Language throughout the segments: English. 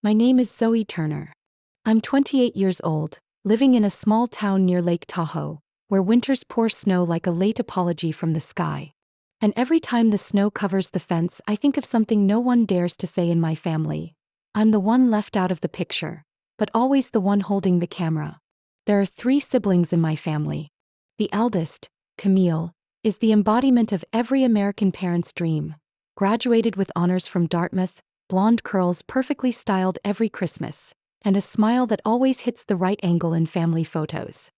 My name is Zoe Turner. I'm 28 years old, living in a small town near Lake Tahoe, where winters pour snow like a late apology from the sky. And every time the snow covers the fence, I think of something no one dares to say in my family. I'm the one left out of the picture, but always the one holding the camera. There are 3 siblings in my family. The eldest, Camille, is the embodiment of every American parent's dream. Graduated with honors from Dartmouth, blonde curls perfectly styled every Christmas, and a smile that always hits the right angle in family photos.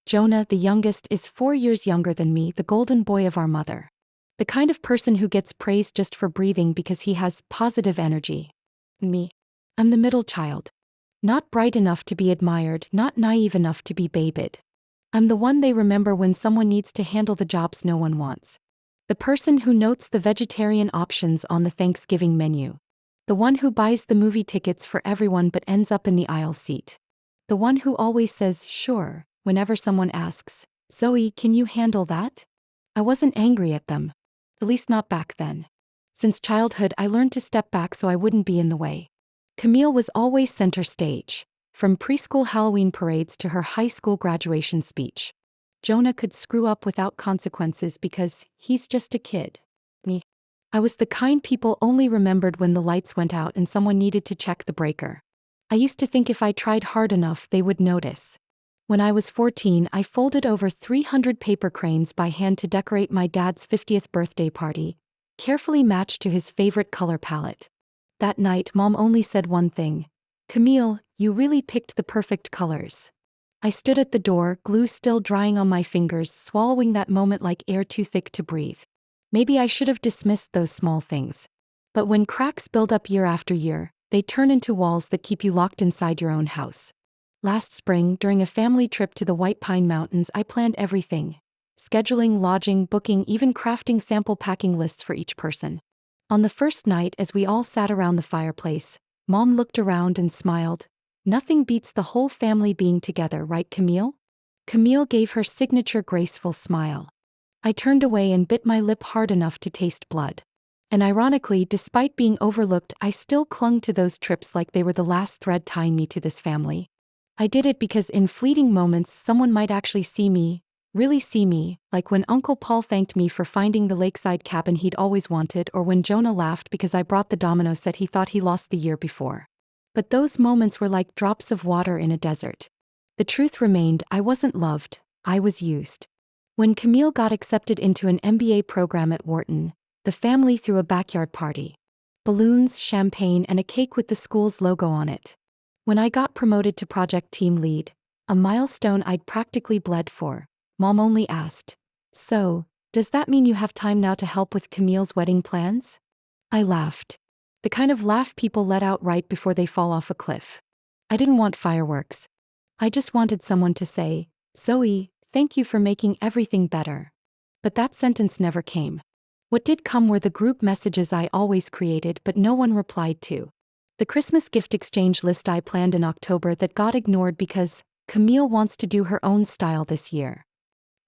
Jonah, the youngest, is 4 years younger than me, the golden boy of our mother. The kind of person who gets praised just for breathing because he has positive energy. Me. I'm the middle child. Not bright enough to be admired, not naive enough to be babied. I'm the one they remember when someone needs to handle the jobs no one wants. The person who notes the vegetarian options on the Thanksgiving menu. The one who buys the movie tickets for everyone but ends up in the aisle seat. The one who always says, sure, whenever someone asks, Zoe, can you handle that? I wasn't angry at them. At least not back then. Since childhood, I learned to step back so I wouldn't be in the way. Camille was always center stage, from preschool Halloween parades to her high school graduation speech. Jonah could screw up without consequences because he's just a kid. Me. I was the kind people only remembered when the lights went out and someone needed to check the breaker. I used to think if I tried hard enough, they would notice. When I was 14, I folded over 300 paper cranes by hand to decorate my dad's 50th birthday party, carefully matched to his favorite color palette. That night, Mom only said one thing. Camille, you really picked the perfect colors. I stood at the door, glue still drying on my fingers, swallowing that moment like air too thick to breathe. Maybe I should have dismissed those small things. But when cracks build up year after year, they turn into walls that keep you locked inside your own house. Last spring, during a family trip to the White Pine Mountains, I planned everything. Scheduling, lodging, booking, even crafting sample packing lists for each person. On the first night, as we all sat around the fireplace, Mom looked around and smiled. Nothing beats the whole family being together, right, Camille? Camille gave her signature graceful smile. I turned away and bit my lip hard enough to taste blood. And ironically, despite being overlooked, I still clung to those trips like they were the last thread tying me to this family. I did it because in fleeting moments someone might actually see me, really see me, like when Uncle Paul thanked me for finding the lakeside cabin he'd always wanted, or when Jonah laughed because I brought the domino set he thought he lost the year before. But those moments were like drops of water in a desert. The truth remained, I wasn't loved, I was used. When Camille got accepted into an MBA program at Wharton, the family threw a backyard party. Balloons, champagne, and a cake with the school's logo on it. When I got promoted to project team lead, a milestone I'd practically bled for, Mom only asked, so, does that mean you have time now to help with Camille's wedding plans? I laughed. The kind of laugh people let out right before they fall off a cliff. I didn't want fireworks. I just wanted someone to say, Zoe, thank you for making everything better. But that sentence never came. What did come were the group messages I always created but no one replied to. The Christmas gift exchange list I planned in October that got ignored because Camille wants to do her own style this year.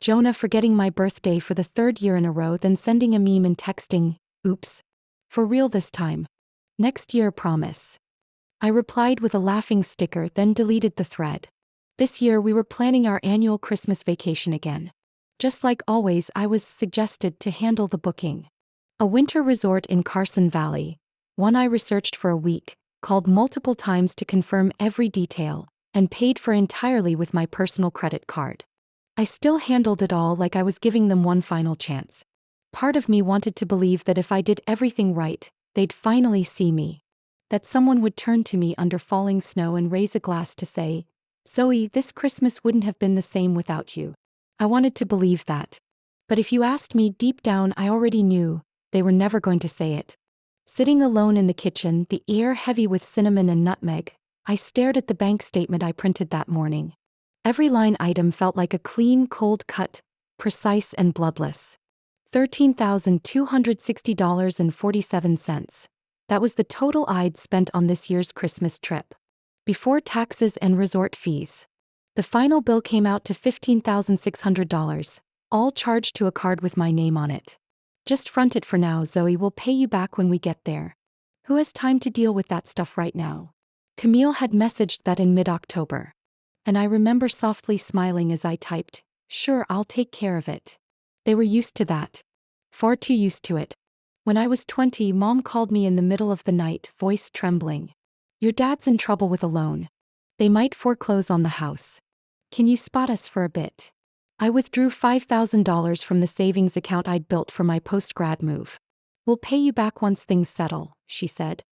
Jonah forgetting my birthday for the 3rd year in a row, then sending a meme and texting, oops. For real this time. Next year, promise. I replied with a laughing sticker, then deleted the thread. This year we were planning our annual Christmas vacation again. Just like always, I was suggested to handle the booking. A winter resort in Carson Valley, one I researched for a week, called multiple times to confirm every detail, and paid for entirely with my personal credit card. I still handled it all like I was giving them one final chance. Part of me wanted to believe that if I did everything right, they'd finally see me. That someone would turn to me under falling snow and raise a glass to say, Zoe, this Christmas wouldn't have been the same without you. I wanted to believe that. But if you asked me deep down, I already knew, they were never going to say it. Sitting alone in the kitchen, the air heavy with cinnamon and nutmeg, I stared at the bank statement I printed that morning. Every line item felt like a clean, cold cut, precise and bloodless. $13,260.47. That was the total I'd spent on this year's Christmas trip. Before taxes and resort fees. The final bill came out to $15,600, all charged to a card with my name on it. Just front it for now, Zoe, will pay you back when we get there. Who has time to deal with that stuff right now? Camille had messaged that in mid-October. And I remember softly smiling as I typed, "Sure, I'll take care of it." They were used to that. Far too used to it. When I was 20, Mom called me in the middle of the night, voice trembling. "Your dad's in trouble with a loan. They might foreclose on the house. Can you spot us for a bit?" I withdrew $5,000 from the savings account I'd built for my post-grad move. "We'll pay you back once things settle," she said.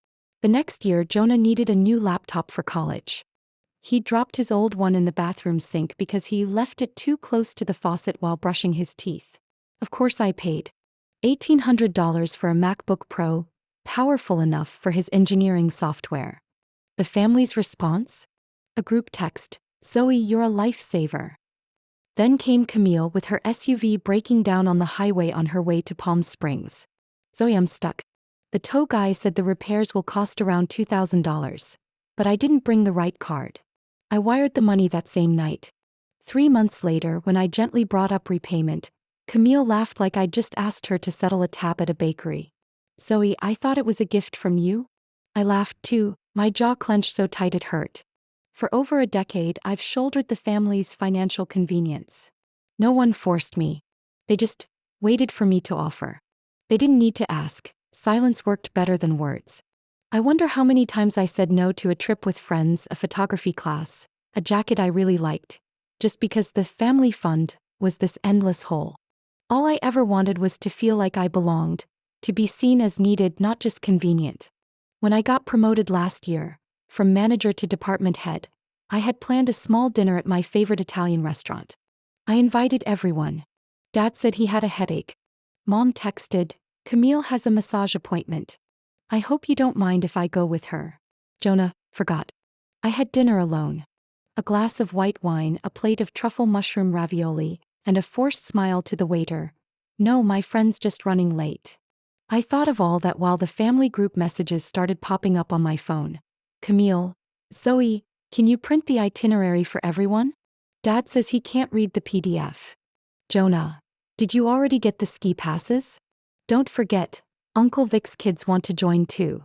The next year, Jonah needed a new laptop for college. He dropped his old one in the bathroom sink because he left it too close to the faucet while brushing his teeth. Of course I paid $1,800 for a MacBook Pro, powerful enough for his engineering software. The family's response? A group text, "Zoe, you're a lifesaver." Then came Camille with her SUV breaking down on the highway on her way to Palm Springs. "Zoe, I'm stuck. The tow guy said the repairs will cost around $2,000, but I didn't bring the right card." I wired the money that same night. 3 months later, when I gently brought up repayment, Camille laughed like I'd just asked her to settle a tab at a bakery. "Zoe, I thought it was a gift from you?" I laughed too, my jaw clenched so tight it hurt. For over a decade, I've shouldered the family's financial convenience. No one forced me. They just waited for me to offer. They didn't need to ask. Silence worked better than words. I wonder how many times I said no to a trip with friends, a photography class, a jacket I really liked, just because the family fund was this endless hole. All I ever wanted was to feel like I belonged, to be seen as needed, not just convenient. When I got promoted last year, from manager to department head, I had planned a small dinner at my favorite Italian restaurant. I invited everyone. Dad said he had a headache. Mom texted, "Camille has a massage appointment. I hope you don't mind if I go with her." Jonah forgot. I had dinner alone. A glass of white wine, a plate of truffle mushroom ravioli, and a forced smile to the waiter. "No, my friend's just running late." I thought of all that while the family group messages started popping up on my phone. "Camille, Zoe, can you print the itinerary for everyone? Dad says he can't read the PDF." Jonah, "Did you already get the ski passes? Don't forget, Uncle Vic's kids want to join too."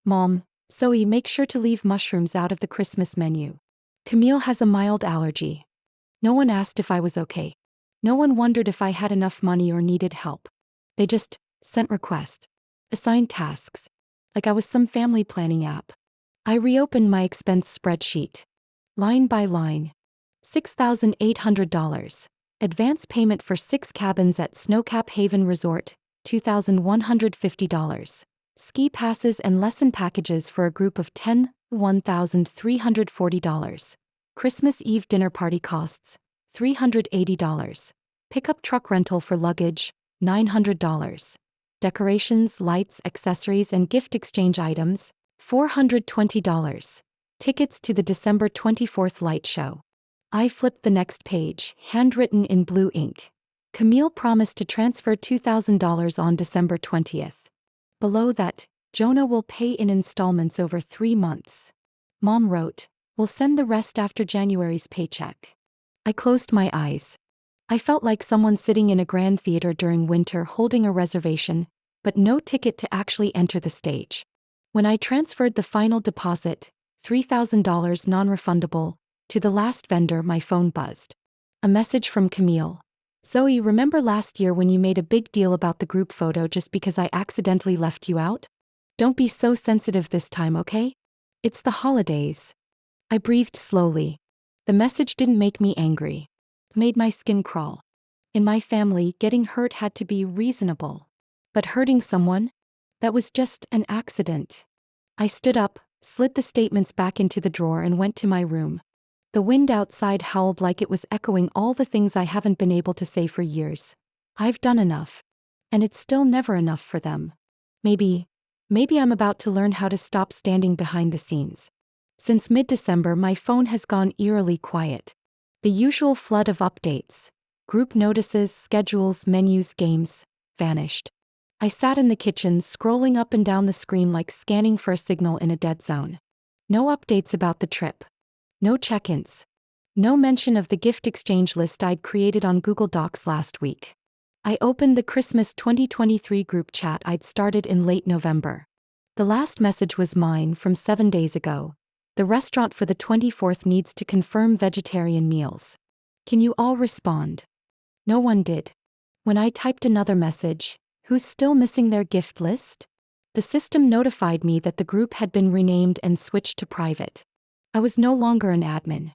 Mom, "Zoe, make sure to leave mushrooms out of the Christmas menu. Camille has a mild allergy." No one asked if I was okay. No one wondered if I had enough money or needed help. They just sent requests, assigned tasks, like I was some family planning app. I reopened my expense spreadsheet. Line by line. $6,800. Advance payment for 6 cabins at Snowcap Haven Resort, $2,150. Ski passes and lesson packages for a group of 10, $1,340. Christmas Eve dinner party costs, $380. Pickup truck rental for luggage, $900. Decorations, lights, accessories, and gift exchange items, $420. Tickets to the December 24th light show. I flipped the next page, handwritten in blue ink. Camille promised to transfer $2,000 on December 20th. Below that, Jonah will pay in installments over 3 months. Mom wrote, "We'll send the rest after January's paycheck." I closed my eyes. I felt like someone sitting in a grand theater during winter holding a reservation, but no ticket to actually enter the stage. When I transferred the final deposit, $3,000 non-refundable, to the last vendor, my phone buzzed. A message from Camille. "Zoe, remember last year when you made a big deal about the group photo just because I accidentally left you out? Don't be so sensitive this time, okay? It's the holidays." I breathed slowly. The message didn't make me angry. It made my skin crawl. In my family, getting hurt had to be reasonable. But hurting someone? That was just an accident. I stood up, slid the statements back into the drawer and went to my room. The wind outside howled like it was echoing all the things I haven't been able to say for years. I've done enough. And it's still never enough for them. Maybe I'm about to learn how to stop standing behind the scenes. Since mid-December, my phone has gone eerily quiet. The usual flood of updates, group notices, schedules, menus, games, vanished. I sat in the kitchen, scrolling up and down the screen like scanning for a signal in a dead zone. No updates about the trip. No check-ins. No mention of the gift exchange list I'd created on Google Docs last week. I opened the Christmas 2023 group chat I'd started in late November. The last message was mine from 7 days ago. The restaurant for the 24th needs to confirm vegetarian meals. Can you all respond? No one did. When I typed another message, who's still missing their gift list? The system notified me that the group had been renamed and switched to private. I was no longer an admin.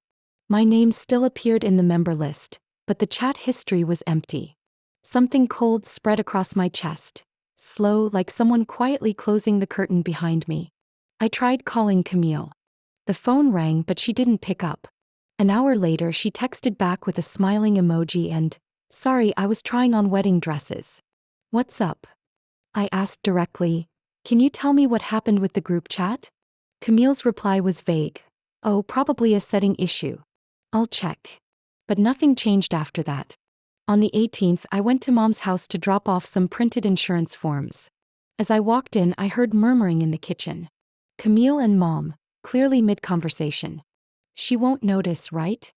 My name still appeared in the member list, but the chat history was empty. Something cold spread across my chest, slow like someone quietly closing the curtain behind me. I tried calling Camille. The phone rang, but she didn't pick up. An hour later, she texted back with a smiling emoji and, "Sorry, I was trying on wedding dresses." "What's up?" I asked directly. "Can you tell me what happened with the group chat?" Camille's reply was vague. "Oh, probably a setting issue. I'll check." But nothing changed after that. On the 18th, I went to Mom's house to drop off some printed insurance forms. As I walked in, I heard murmuring in the kitchen. Camille and Mom, clearly mid-conversation. "She won't notice, right?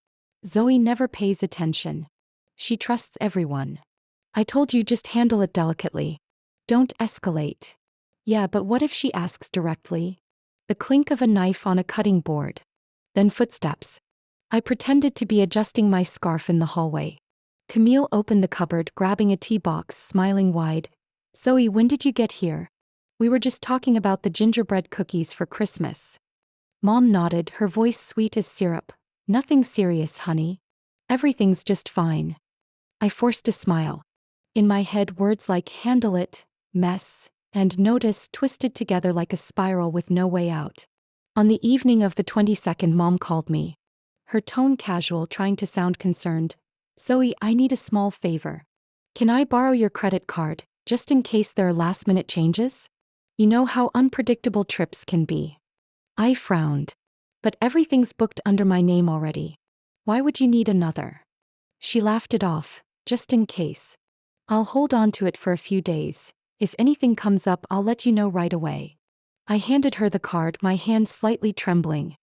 Zoe never pays attention. She trusts everyone. I told you, just handle it delicately. Don't escalate." "Yeah, but what if she asks directly?" The clink of a knife on a cutting board. Then footsteps. I pretended to be adjusting my scarf in the hallway. Camille opened the cupboard, grabbing a tea box, smiling wide. "Zoe, when did you get here?" "We were just talking about the gingerbread cookies for Christmas." Mom nodded, her voice sweet as syrup. "Nothing serious, honey. Everything's just fine." I forced a smile. In my head, words like handle it, mess, and notice twisted together like a spiral with no way out. On the evening of the 22nd, Mom called me. Her tone casual, trying to sound concerned. "Zoe, I need a small favor. Can I borrow your credit card, just in case there are last-minute changes? You know how unpredictable trips can be." I frowned. "But everything's booked under my name already. Why would you need another?" She laughed it off. "Just in case. I'll hold on to it for a few days. If anything comes up, I'll let you know right away." I handed her the card, my hand slightly trembling.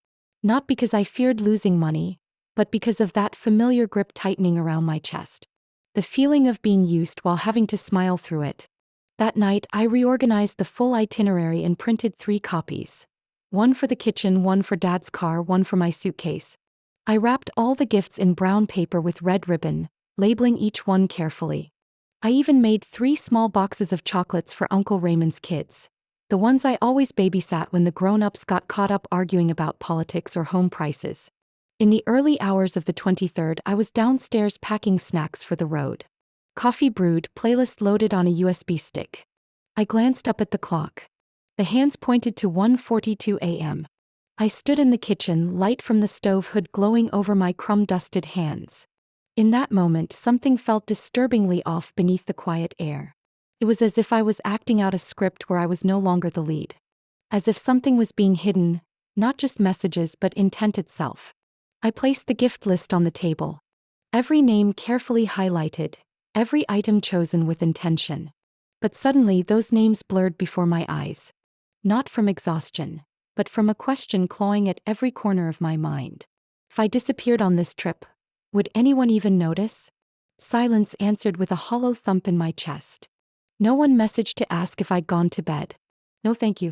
Not because I feared losing money, but because of that familiar grip tightening around my chest. The feeling of being used while having to smile through it. That night, I reorganized the full itinerary and printed 3 copies. One for the kitchen, one for Dad's car, one for my suitcase. I wrapped all the gifts in brown paper with red ribbon, labeling each one carefully. I even made 3 small boxes of chocolates for Uncle Raymond's kids. The ones I always babysat when the grown-ups got caught up arguing about politics or home prices. In the early hours of the 23rd, I was downstairs packing snacks for the road. Coffee brewed, playlist loaded on a USB stick. I glanced up at the clock. The hands pointed to 1:42 a.m. I stood in the kitchen, light from the stove hood glowing over my crumb-dusted hands. In that moment, something felt disturbingly off beneath the quiet air. It was as if I was acting out a script where I was no longer the lead. As if something was being hidden, not just messages but intent itself. I placed the gift list on the table. Every name carefully highlighted, every item chosen with intention. But suddenly those names blurred before my eyes. Not from exhaustion, but from a question clawing at every corner of my mind. If I disappeared on this trip, would anyone even notice? Silence answered with a hollow thump in my chest. No one messaged to ask if I'd gone to bed. No thank you.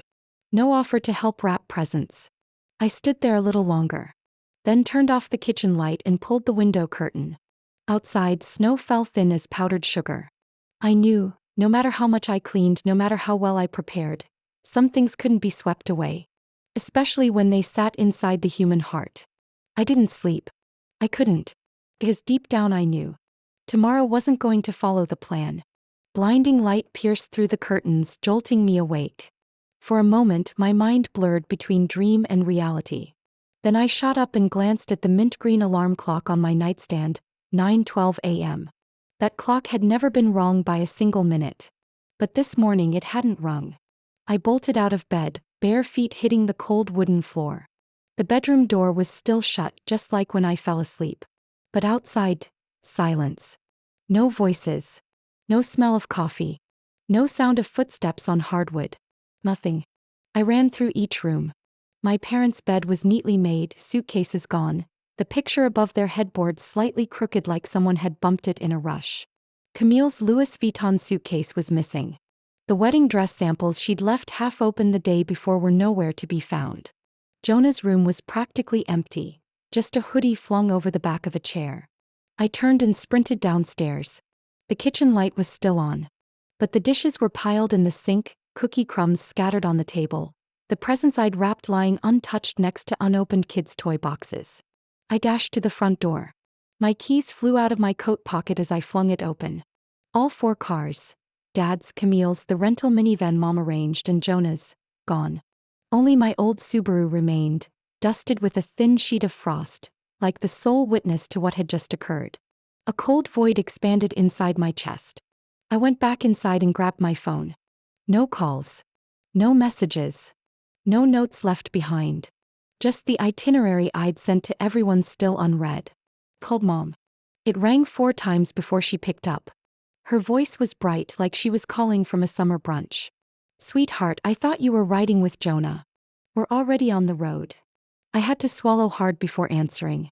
No offer to help wrap presents. I stood there a little longer. Then turned off the kitchen light and pulled the window curtain. Outside, snow fell thin as powdered sugar. I knew, no matter how much I cleaned, no matter how well I prepared, some things couldn't be swept away. Especially when they sat inside the human heart. I didn't sleep. I couldn't. Because deep down I knew. Tomorrow wasn't going to follow the plan. Blinding light pierced through the curtains, jolting me awake. For a moment, my mind blurred between dream and reality. Then I shot up and glanced at the mint-green alarm clock on my nightstand, 9:12 a.m. That clock had never been wrong by a single minute. But this morning it hadn't rung. I bolted out of bed, bare feet hitting the cold wooden floor. The bedroom door was still shut, just like when I fell asleep. But outside, silence. No voices. No smell of coffee. No sound of footsteps on hardwood. Nothing. I ran through each room. My parents' bed was neatly made, suitcases gone, the picture above their headboard slightly crooked like someone had bumped it in a rush. Camille's Louis Vuitton suitcase was missing. The wedding dress samples she'd left half open the day before were nowhere to be found. Jonah's room was practically empty, just a hoodie flung over the back of a chair. I turned and sprinted downstairs. The kitchen light was still on. But the dishes were piled in the sink, cookie crumbs scattered on the table, the presents I'd wrapped lying untouched next to unopened kids' toy boxes. I dashed to the front door. My keys flew out of my coat pocket as I flung it open. All 4 cars, Dad's, Camille's, the rental minivan Mom arranged, and Jonah's, gone. Only my old Subaru remained, dusted with a thin sheet of frost, like the sole witness to what had just occurred. A cold void expanded inside my chest. I went back inside and grabbed my phone. No calls. No messages. No notes left behind. Just the itinerary I'd sent to everyone still unread. Called Mom. It rang 4 times before she picked up. Her voice was bright, like she was calling from a summer brunch. "Sweetheart, I thought you were riding with Jonah. We're already on the road." I had to swallow hard before answering.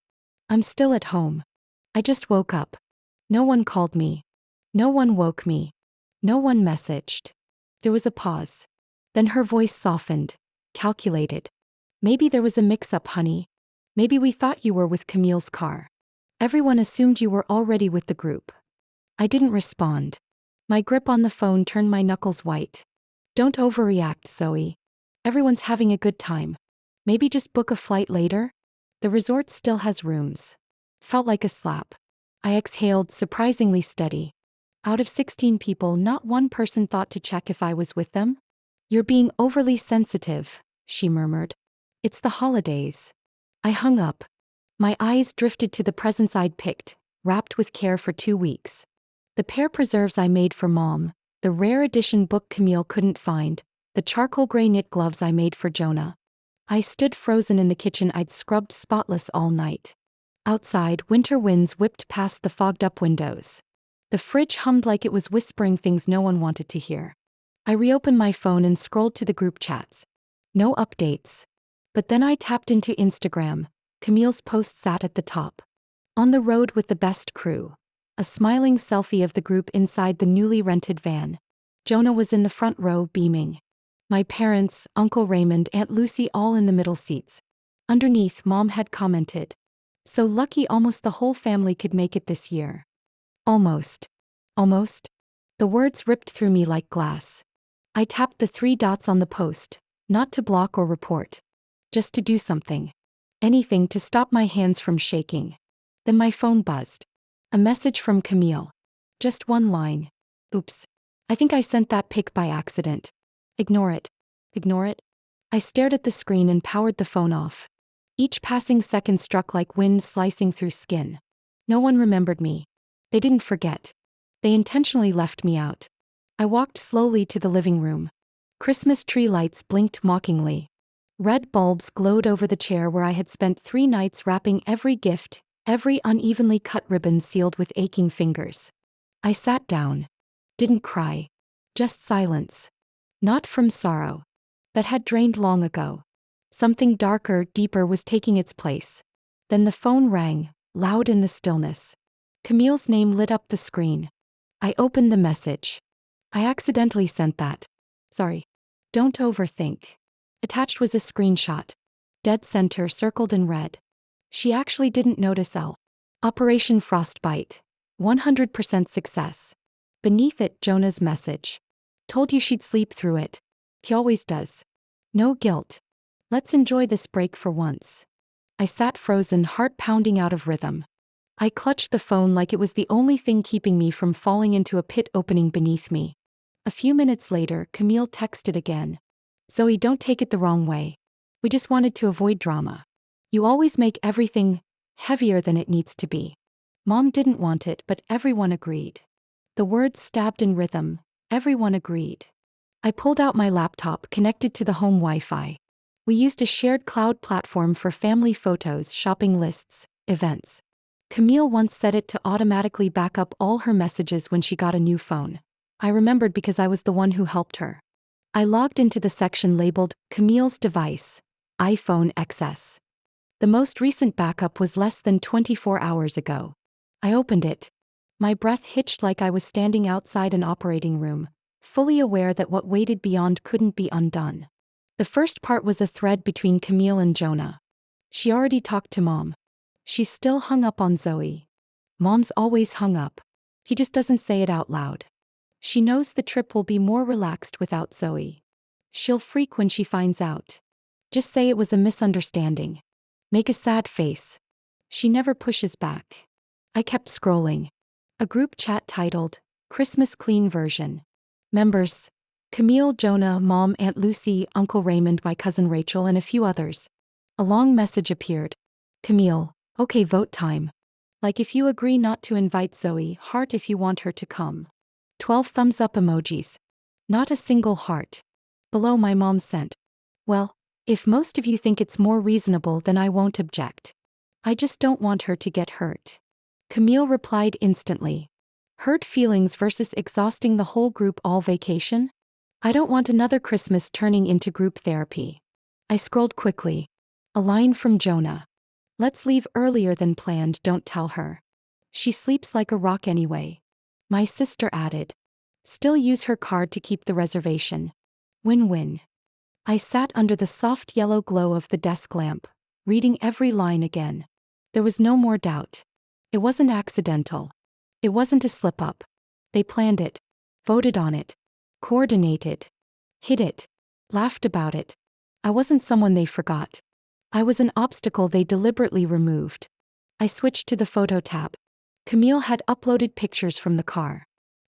"I'm still at home. I just woke up. No one called me. No one woke me. No one messaged." There was a pause. Then her voice softened, calculated. "Maybe there was a mix-up, honey. Maybe we thought you were with Camille's car. Everyone assumed you were already with the group." I didn't respond. My grip on the phone turned my knuckles white. "Don't overreact, Zoe. Everyone's having a good time. Maybe just book a flight later? The resort still has rooms." Felt like a slap. I exhaled, surprisingly steady. Out of 16 people, not one person thought to check if I was with them? "You're being overly sensitive," she murmured. "It's the holidays." I hung up. My eyes drifted to the presents I'd picked, wrapped with care for 2 weeks. The pear preserves I made for Mom, the rare edition book Camille couldn't find, the charcoal gray knit gloves I made for Jonah. I stood frozen in the kitchen I'd scrubbed spotless all night. Outside, winter winds whipped past the fogged-up windows. The fridge hummed like it was whispering things no one wanted to hear. I reopened my phone and scrolled to the group chats. No updates. But then I tapped into Instagram. Camille's post sat at the top. "On the road with the best crew." A smiling selfie of the group inside the newly rented van. Jonah was in the front row, beaming. My parents, Uncle Raymond, Aunt Lucy all in the middle seats. Underneath, Mom had commented, "So lucky almost the whole family could make it this year." Almost. Almost? The words ripped through me like glass. I tapped the 3 dots on the post, not to block or report. Just to do something. Anything to stop my hands from shaking. Then my phone buzzed. A message from Camille. Just 1 line. "Oops. I think I sent that pic by accident. Ignore it." Ignore it? I stared at the screen and powered the phone off. Each passing second struck like wind slicing through skin. No one remembered me. They didn't forget. They intentionally left me out. I walked slowly to the living room. Christmas tree lights blinked mockingly. Red bulbs glowed over the chair where I had spent 3 nights wrapping every gift, every unevenly cut ribbon sealed with aching fingers. I sat down. Didn't cry. Just silence. Not from sorrow. That had drained long ago. Something darker, deeper was taking its place. Then the phone rang, loud in the stillness. Camille's name lit up the screen. I opened the message. "I accidentally sent that. Sorry. Don't overthink." Attached was a screenshot. Dead center circled in red. She actually didn't notice L. Operation Frostbite. 100% success. Beneath it, Jonah's message. "Told you she'd sleep through it. He always does. No guilt. Let's enjoy this break for once." I sat frozen, heart pounding out of rhythm. I clutched the phone like it was the only thing keeping me from falling into a pit opening beneath me. A few minutes later, Camille texted again. "Zoe, don't take it the wrong way. We just wanted to avoid drama. You always make everything heavier than it needs to be." Mom didn't want it, but everyone agreed. The words stabbed in rhythm. Everyone agreed. I pulled out my laptop, connected to the home Wi-Fi. We used a shared cloud platform for family photos, shopping lists, events. Camille once set it to automatically back up all her messages when she got a new phone. I remembered because I was the one who helped her. I logged into the section labeled Camille's device, iPhone XS. The most recent backup was less than 24 hours ago. I opened it. My breath hitched like I was standing outside an operating room, fully aware that what waited beyond couldn't be undone. The first part was a thread between Camille and Jonah. She already talked to Mom. She's still hung up on Zoe. Mom's always hung up. He just doesn't say it out loud. She knows the trip will be more relaxed without Zoe. She'll freak when she finds out. Just say it was a misunderstanding. Make a sad face. She never pushes back. I kept scrolling. A group chat titled, Christmas Clean Version. Members: Camille, Jonah, Mom, Aunt Lucy, Uncle Raymond, my cousin Rachel, and a few others. A long message appeared. Camille: okay, vote time. Like if you agree not to invite Zoe, heart if you want her to come. 12 thumbs up emojis. Not a single heart. Below, my mom sent. Well, if most of you think it's more reasonable, then I won't object. I just don't want her to get hurt. Camille replied instantly. Hurt feelings versus exhausting the whole group all vacation? I don't want another Christmas turning into group therapy. I scrolled quickly. A line from Jonah. Let's leave earlier than planned, don't tell her. She sleeps like a rock anyway. My sister added. Still use her card to keep the reservation. Win-win. I sat under the soft yellow glow of the desk lamp, reading every line again. There was no more doubt. It wasn't accidental. It wasn't a slip-up. They planned it, voted on it, coordinated, hid it, laughed about it. I wasn't someone they forgot. I was an obstacle they deliberately removed. I switched to the photo tab. Camille had uploaded pictures from the car.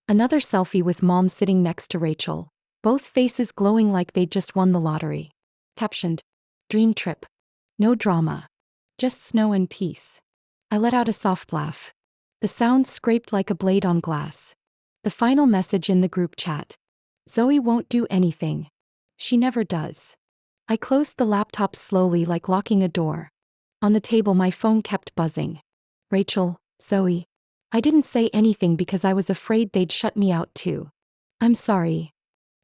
Another selfie with Mom sitting next to Rachel, both faces glowing like they'd just won the lottery. Captioned, Dream trip. No drama. Just snow and peace. I let out a soft laugh. The sound scraped like a blade on glass. The final message in the group chat. Zoe won't do anything. She never does. I closed the laptop slowly, like locking a door. On the table, my phone kept buzzing. Rachel, Zoe. I didn't say anything because I was afraid they'd shut me out too. I'm sorry.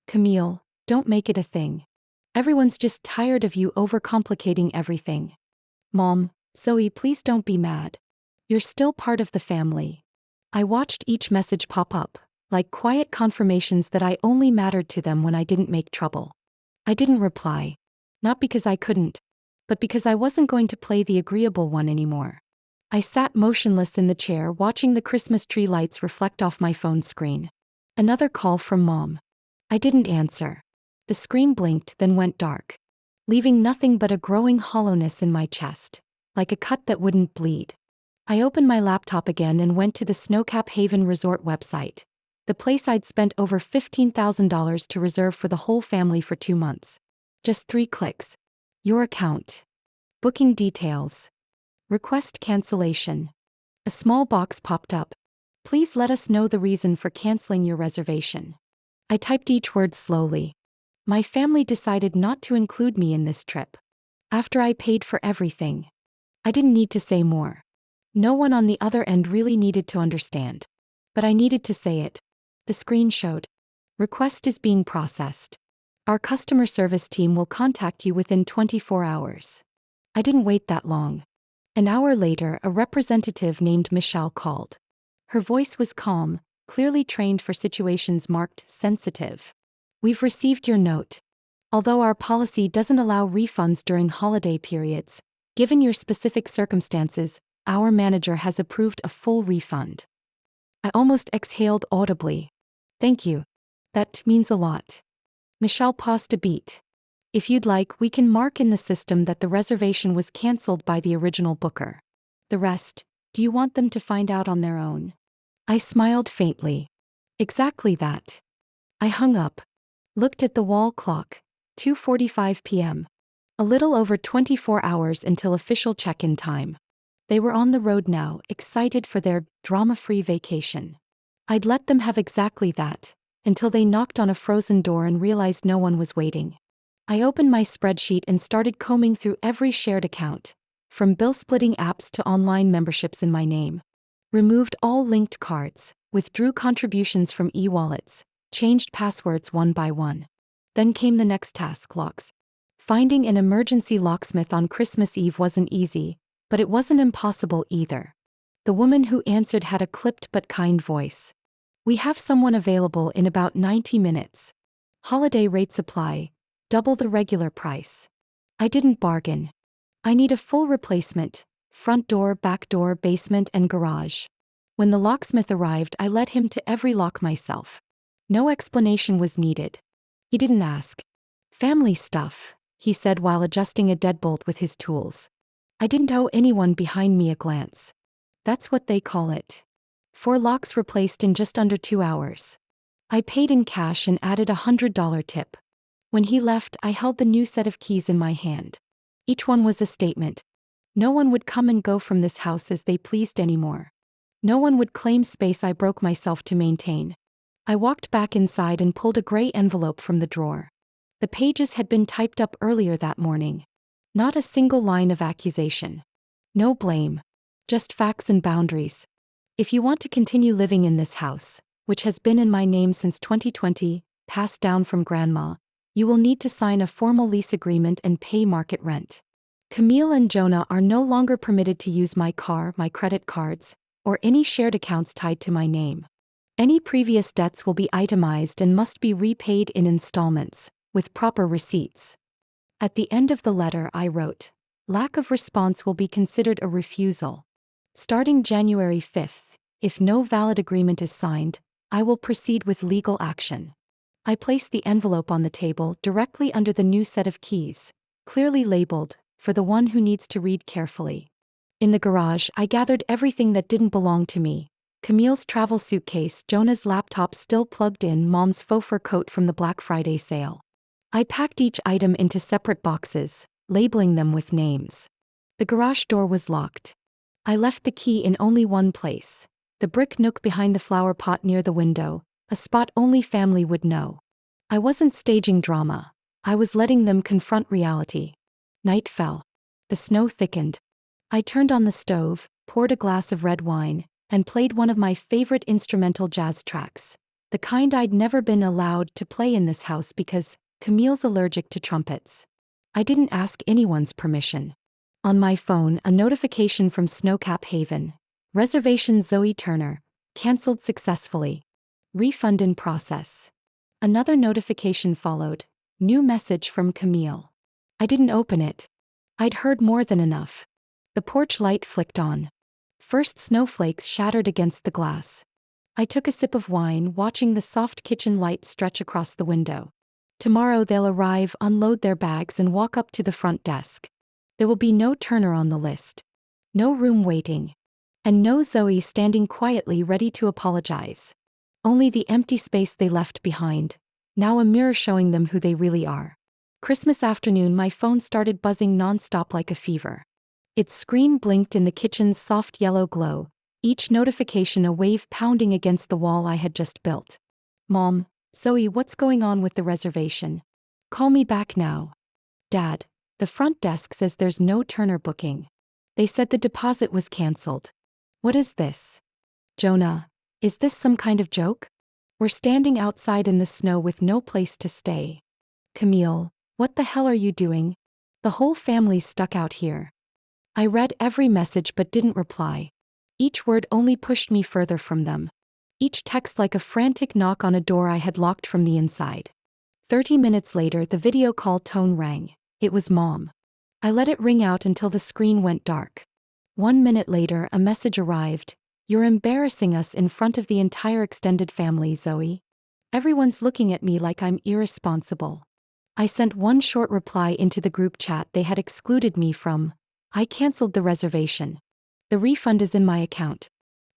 Camille, don't make it a thing. Everyone's just tired of you overcomplicating everything. Mom, Zoe, please don't be mad. You're still part of the family. I watched each message pop up, like quiet confirmations that I only mattered to them when I didn't make trouble. I didn't reply. Not because I couldn't, but because I wasn't going to play the agreeable one anymore. I sat motionless in the chair, watching the Christmas tree lights reflect off my phone screen. Another call from Mom. I didn't answer. The screen blinked, then went dark, leaving nothing but a growing hollowness in my chest, like a cut that wouldn't bleed. I opened my laptop again and went to the Snowcap Haven Resort website, the place I'd spent over $15,000 to reserve for the whole family for 2 months. Just 3 clicks. Your account. Booking details. Request cancellation. A small box popped up. Please let us know the reason for canceling your reservation. I typed each word slowly. My family decided not to include me in this trip. After I paid for everything. I didn't need to say more. No one on the other end really needed to understand. But I needed to say it. The screen showed. Request is being processed. Our customer service team will contact you within 24 hours. I didn't wait that long. An hour later, a representative named Michelle called. Her voice was calm, clearly trained for situations marked sensitive. We've received your note. Although our policy doesn't allow refunds during holiday periods, given your specific circumstances, our manager has approved a full refund. I almost exhaled audibly. Thank you. That means a lot. Michelle paused a beat. If you'd like, we can mark in the system that the reservation was canceled by the original booker. The rest, do you want them to find out on their own? I smiled faintly. Exactly that. I hung up. Looked at the wall clock. 2:45 p.m. A little over 24 hours until official check-in time. They were on the road now, excited for their drama-free vacation. I'd let them have exactly that, until they knocked on a frozen door and realized no one was waiting. I opened my spreadsheet and started combing through every shared account, from bill-splitting apps to online memberships in my name. Removed all linked cards, withdrew contributions from e-wallets, changed passwords one by one. Then came the next task: locks. Finding an emergency locksmith on Christmas Eve wasn't easy, but it wasn't impossible either. The woman who answered had a clipped but kind voice. We have someone available in about 90 minutes. Holiday rates apply. double the regular price. I didn't bargain. I need a full replacement, front door, back door, basement, and garage. When the locksmith arrived, I led him to every lock myself. No explanation was needed. He didn't ask. Family stuff, he said while adjusting a deadbolt with his tools. I didn't owe anyone behind me a glance. That's what they call it. 4 locks replaced in just under 2 hours. I paid in cash and added a $100 tip. When he left, I held the new set of keys in my hand. Each one was a statement. No one would come and go from this house as they pleased anymore. No one would claim space I broke myself to maintain. I walked back inside and pulled a gray envelope from the drawer. The pages had been typed up earlier that morning. Not a single line of accusation. No blame. Just facts and boundaries. If you want to continue living in this house, which has been in my name since 2020, passed down from Grandma, you will need to sign a formal lease agreement and pay market rent. Camille and Jonah are no longer permitted to use my car, my credit cards, or any shared accounts tied to my name. Any previous debts will be itemized and must be repaid in installments, with proper receipts. At the end of the letter I wrote, lack of response will be considered a refusal. Starting January 5th, if no valid agreement is signed, I will proceed with legal action. I placed the envelope on the table directly under the new set of keys, clearly labeled, for the one who needs to read carefully. In the garage, I gathered everything that didn't belong to me. Camille's travel suitcase, Jonah's laptop still plugged in, Mom's faux fur coat from the Black Friday sale. I packed each item into separate boxes, labeling them with names. The garage door was locked. I left the key in only one place, the brick nook behind the flower pot near the window, a spot only family would know. I wasn't staging drama. I was letting them confront reality. Night fell. The snow thickened. I turned on the stove, poured a glass of red wine, and played one of my favorite instrumental jazz tracks, the kind I'd never been allowed to play in this house because Camille's allergic to trumpets. I didn't ask anyone's permission. On my phone, a notification from Snowcap Haven. Reservation Zoe Turner, cancelled successfully. Refund in process. Another notification followed. New message from Camille. I didn't open it. I'd heard more than enough. The porch light flicked on. First snowflakes shattered against the glass. I took a sip of wine, watching the soft kitchen light stretch across the window. Tomorrow they'll arrive, unload their bags, and walk up to the front desk. There will be no Turner on the list. No room waiting. And no Zoe standing quietly ready to apologize. Only the empty space they left behind, now a mirror showing them who they really are. Christmas afternoon, my phone started buzzing nonstop like a fever. Its screen blinked in the kitchen's soft yellow glow, each notification a wave pounding against the wall I had just built. Mom, Zoe, what's going on with the reservation? Call me back now. Dad, the front desk says there's no Turner booking. They said the deposit was cancelled. What is this? Jonah, is this some kind of joke? We're standing outside in the snow with no place to stay. Camille, what the hell are you doing? The whole family's stuck out here. I read every message but didn't reply. Each word only pushed me further from them. Each text like a frantic knock on a door I had locked from the inside. 30 minutes later, the video call tone rang. It was Mom. I let it ring out until the screen went dark. 1 minute later, a message arrived. You're embarrassing us in front of the entire extended family, Zoe. Everyone's looking at me like I'm irresponsible. I sent one short reply into the group chat they had excluded me from. I canceled the reservation. The refund is in my account.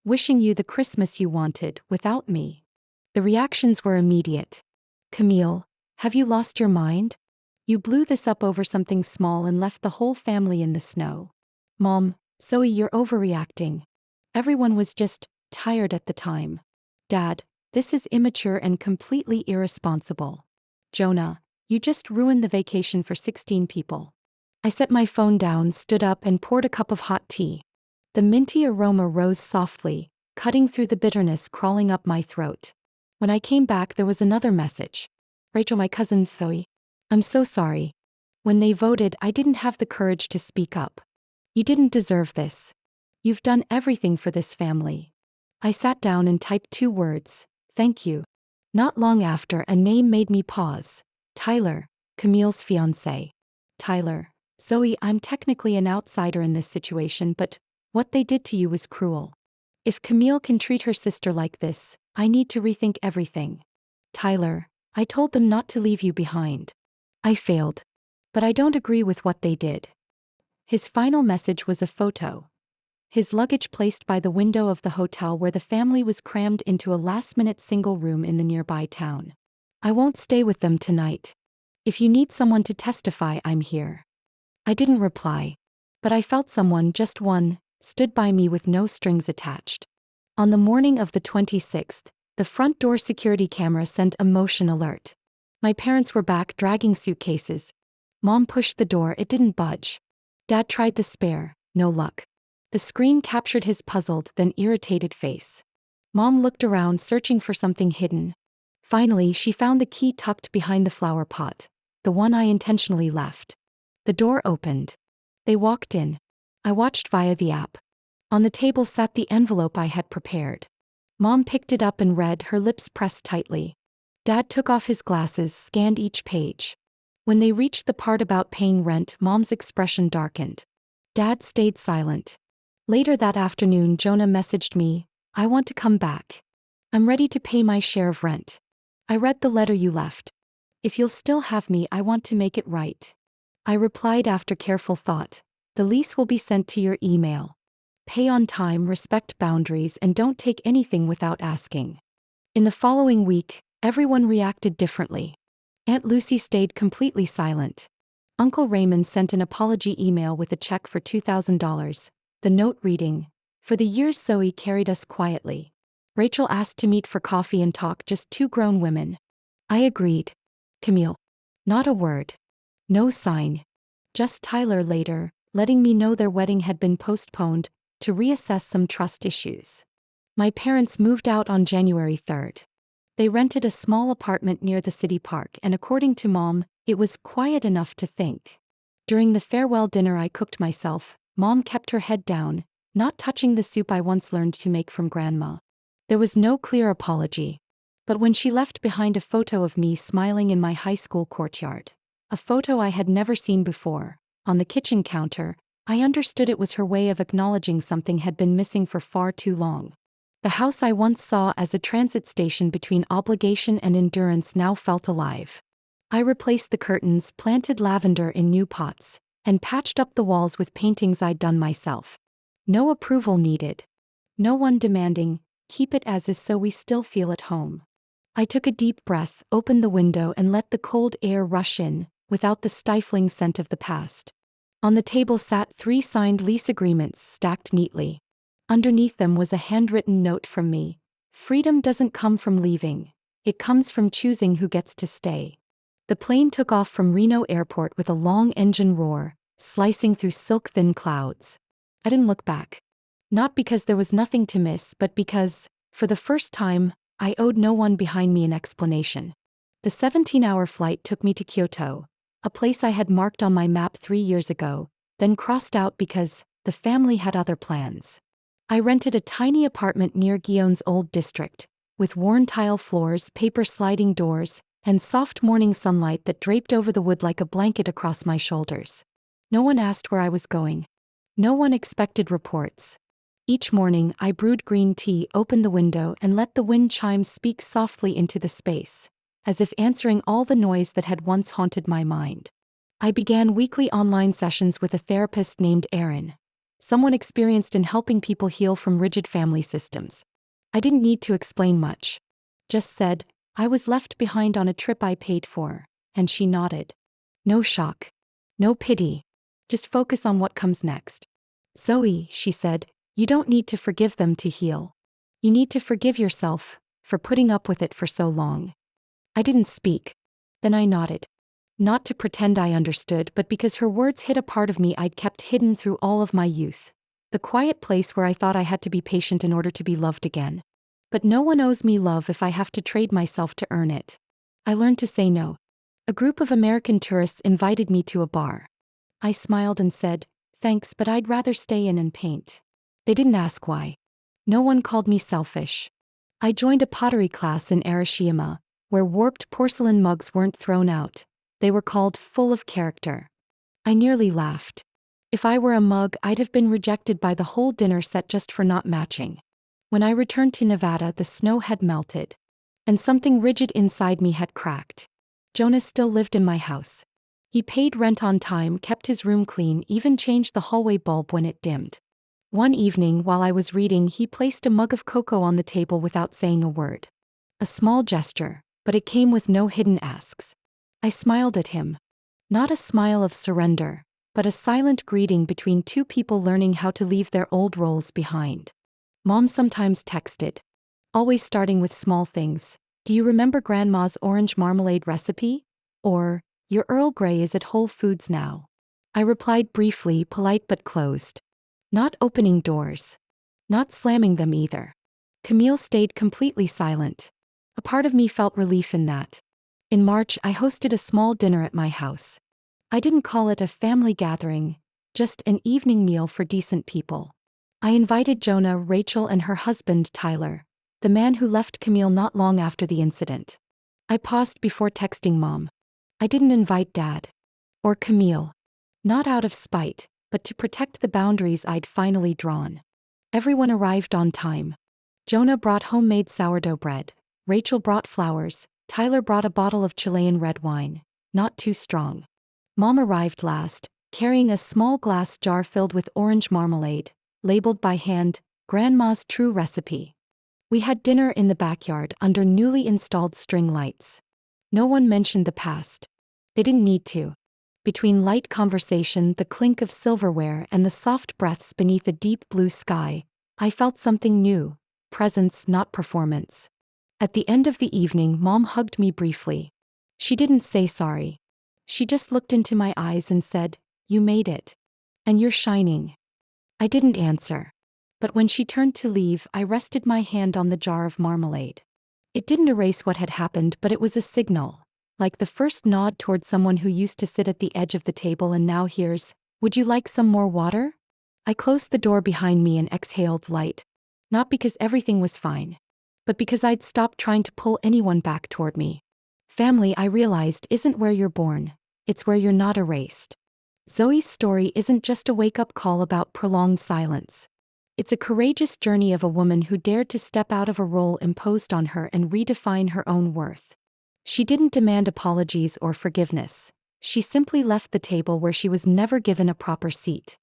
Wishing you the Christmas you wanted without me. The reactions were immediate. Camille, have you lost your mind? You blew this up over something small and left the whole family in the snow. Mom, Zoe, you're overreacting. Everyone was just tired at the time. Dad, this is immature and completely irresponsible. Jonah, you just ruined the vacation for 16 people. I set my phone down, stood up, and poured a cup of hot tea. The minty aroma rose softly, cutting through the bitterness crawling up my throat. When I came back, there was another message. Rachel, my cousin Zoe. I'm so sorry. When they voted, I didn't have the courage to speak up. You didn't deserve this. You've done everything for this family. I sat down and typed 2 words, thank you. Not long after, a name made me pause. Tyler, Camille's fiancé. Tyler. Zoe, I'm technically an outsider in this situation, but what they did to you was cruel. If Camille can treat her sister like this, I need to rethink everything. Tyler. I told them not to leave you behind. I failed. But I don't agree with what they did. His final message was a photo. His luggage placed by the window of the hotel where the family was crammed into a last-minute single room in the nearby town. I won't stay with them tonight. If you need someone to testify, I'm here. I didn't reply. But I felt someone, just one, stood by me with no strings attached. On the morning of the 26th, the front door security camera sent a motion alert. My parents were back dragging suitcases. Mom pushed the door, it didn't budge. Dad tried the spare, no luck. The screen captured his puzzled, then irritated face. Mom looked around, searching for something hidden. Finally, she found the key tucked behind the flower pot, the one I intentionally left. The door opened. They walked in. I watched via the app. On the table sat the envelope I had prepared. Mom picked it up and read, her lips pressed tightly. Dad took off his glasses, scanned each page. When they reached the part about paying rent, Mom's expression darkened. Dad stayed silent. Later that afternoon, Jonah messaged me, I want to come back. I'm ready to pay my share of rent. I read the letter you left. If you'll still have me, I want to make it right. I replied after careful thought, the lease will be sent to your email. Pay on time, respect boundaries, and don't take anything without asking. In the following week, everyone reacted differently. Aunt Lucy stayed completely silent. Uncle Raymond sent an apology email with a check for $2,000. The note reading, for the years Zoe carried us quietly. Rachel asked to meet for coffee and talk, just two grown women. I agreed. Camille. Not a word. No sign. Just Tyler later, letting me know their wedding had been postponed to reassess some trust issues. My parents moved out on January 3rd. They rented a small apartment near the city park, and according to Mom, it was quiet enough to think. During the farewell dinner I cooked myself, Mom kept her head down, not touching the soup I once learned to make from Grandma. There was no clear apology. But when she left behind a photo of me smiling in my high school courtyard, a photo I had never seen before, on the kitchen counter, I understood it was her way of acknowledging something had been missing for far too long. The house I once saw as a transit station between obligation and endurance now felt alive. I replaced the curtains, planted lavender in new pots, and patched up the walls with paintings I'd done myself. No approval needed. No one demanding, keep it as is so we still feel at home. I took a deep breath, opened the window, and let the cold air rush in, without the stifling scent of the past. On the table sat 3 signed lease agreements stacked neatly. Underneath them was a handwritten note from me. Freedom doesn't come from leaving. It comes from choosing who gets to stay. The plane took off from Reno Airport with a long engine roar, slicing through silk-thin clouds. I didn't look back. Not because there was nothing to miss, but because, for the first time, I owed no one behind me an explanation. The 17-hour flight took me to Kyoto, a place I had marked on my map 3 years ago, then crossed out because the family had other plans. I rented a tiny apartment near Gyeong's old district, with worn tile floors, paper sliding doors, and soft morning sunlight that draped over the wood like a blanket across my shoulders. No one asked where I was going. No one expected reports. Each morning, I brewed green tea, opened the window, and let the wind chimes speak softly into the space, as if answering all the noise that had once haunted my mind. I began weekly online sessions with a therapist named Erin, someone experienced in helping people heal from rigid family systems. I didn't need to explain much. Just said, I was left behind on a trip I paid for, and she nodded. No shock. No pity. Just focus on what comes next. Zoe, she said, you don't need to forgive them to heal. You need to forgive yourself for putting up with it for so long. I didn't speak. Then I nodded. Not to pretend I understood, but because her words hit a part of me I'd kept hidden through all of my youth. The quiet place where I thought I had to be patient in order to be loved again. But no one owes me love if I have to trade myself to earn it. I learned to say no. A group of American tourists invited me to a bar. I smiled and said, thanks, but I'd rather stay in and paint. They didn't ask why. No one called me selfish. I joined a pottery class in Arashiyama, where warped porcelain mugs weren't thrown out. They were called full of character. I nearly laughed. If I were a mug, I'd have been rejected by the whole dinner set just for not matching. When I returned to Nevada, the snow had melted. And something rigid inside me had cracked. Jonah still lived in my house. He paid rent on time, kept his room clean, even changed the hallway bulb when it dimmed. One evening, while I was reading, he placed a mug of cocoa on the table without saying a word. A small gesture, but it came with no hidden asks. I smiled at him. Not a smile of surrender, but a silent greeting between two people learning how to leave their old roles behind. Mom sometimes texted, always starting with small things. Do you remember Grandma's orange marmalade recipe? Or, your Earl Grey is at Whole Foods now. I replied briefly, polite but closed. Not opening doors. Not slamming them either. Camille stayed completely silent. A part of me felt relief in that. In March, I hosted a small dinner at my house. I didn't call it a family gathering, just an evening meal for decent people. I invited Jonah, Rachel, and her husband, Tyler, the man who left Camille not long after the incident. I paused before texting Mom. I didn't invite Dad. Or Camille. Not out of spite, but to protect the boundaries I'd finally drawn. Everyone arrived on time. Jonah brought homemade sourdough bread. Rachel brought flowers. Tyler brought a bottle of Chilean red wine, not too strong. Mom arrived last, carrying a small glass jar filled with orange marmalade, labeled by hand, Grandma's true recipe. We had dinner in the backyard under newly installed string lights. No one mentioned the past. They didn't need to. Between light conversation, the clink of silverware, and the soft breaths beneath a deep blue sky, I felt something new, presence, not performance. At the end of the evening, Mom hugged me briefly. She didn't say sorry. She just looked into my eyes and said, "You made it. And you're shining." I didn't answer. But when she turned to leave, I rested my hand on the jar of marmalade. It didn't erase what had happened, but it was a signal. Like the first nod toward someone who used to sit at the edge of the table and now hears, "Would you like some more water?" I closed the door behind me and exhaled light. Not because everything was fine, but because I'd stopped trying to pull anyone back toward me. Family, I realized, isn't where you're born, it's where you're not erased. Zoe's story isn't just a wake-up call about prolonged silence. It's a courageous journey of a woman who dared to step out of a role imposed on her and redefine her own worth. She didn't demand apologies or forgiveness. She simply left the table where she was never given a proper seat.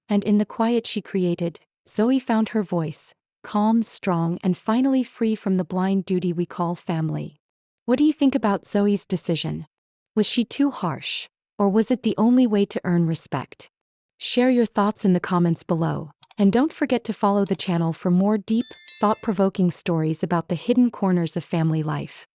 And in the quiet she created, Zoe found her voice, calm, strong, and finally free from the blind duty we call family. What do you think about Zoe's decision? Was she too harsh? Or was it the only way to earn respect? Share your thoughts in the comments below. And don't forget to follow the channel for more deep, thought-provoking stories about the hidden corners of family life.